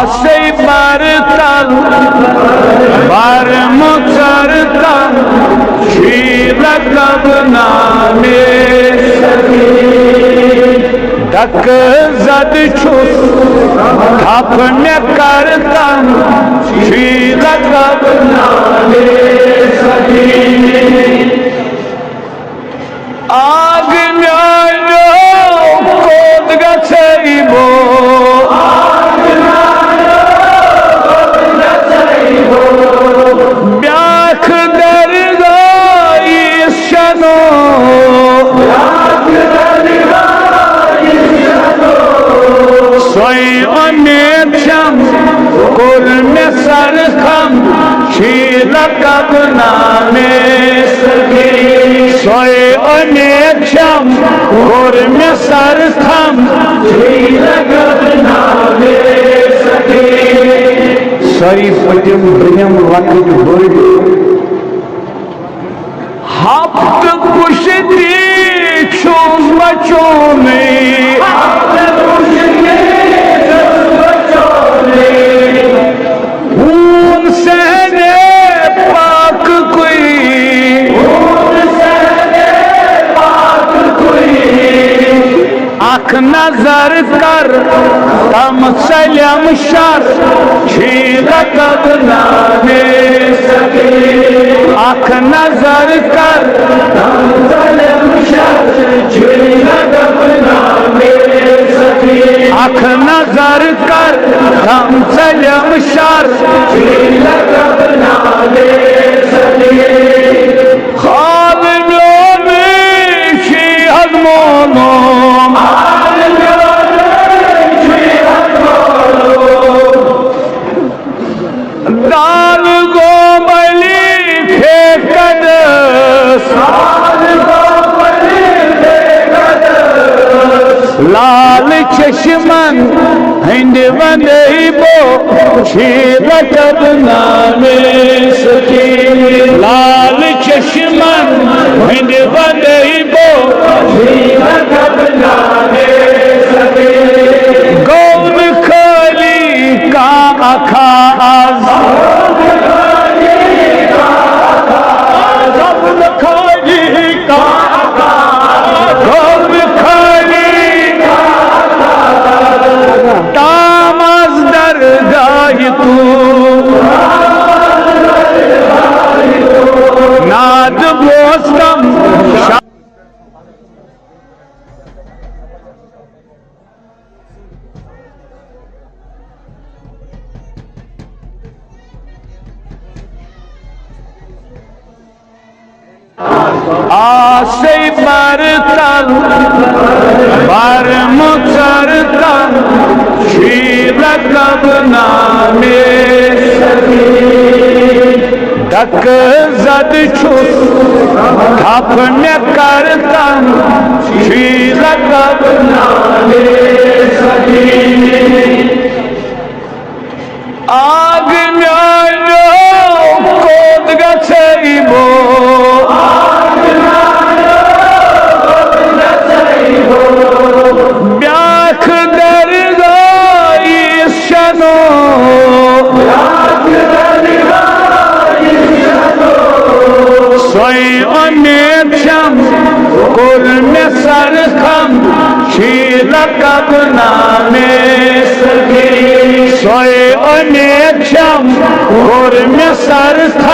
आसे बरतल बरमुचरतल शील कब नामे धक जद छुस थप में करतन शील कब नामे आग न्यायो कोद गछइबो ब्याख दरगाई शनो सोई अनेक्षम कुल में सरखम शील कब नामे सोई अनेक्षम कुल में सरखम शील कब नामे सोई पटिम ब्रियम लकट बुर्ग हफ्त कुशती छूस बचों में ऊन सहने पाक कोई आख नजर कर तम सलम शर शील कब नामे आख नजर कर तम सलम शर शील कब नामे आख नजर कर तम सलम शर शील कब नामे खाल में शी हजमोनो दाल गोबली फेंकद लाल चश्मन हिंद बंदो शील कब नामे लाल चश्मन हिंद बंदो शील कब नामे गौर खली का अखाज तामस दरगाह तू नाद बोस्तम आसे बरतल बरमुचरतल शील कब नामे धक जद छुस थप में करतन शील कब नामे आग न्यायो कोद गछइबो ब्याख दरगाई शनो सोई अनेक्षम कुल में सरखम शील कब नामे सोई अनेक्षम कुल में सरखम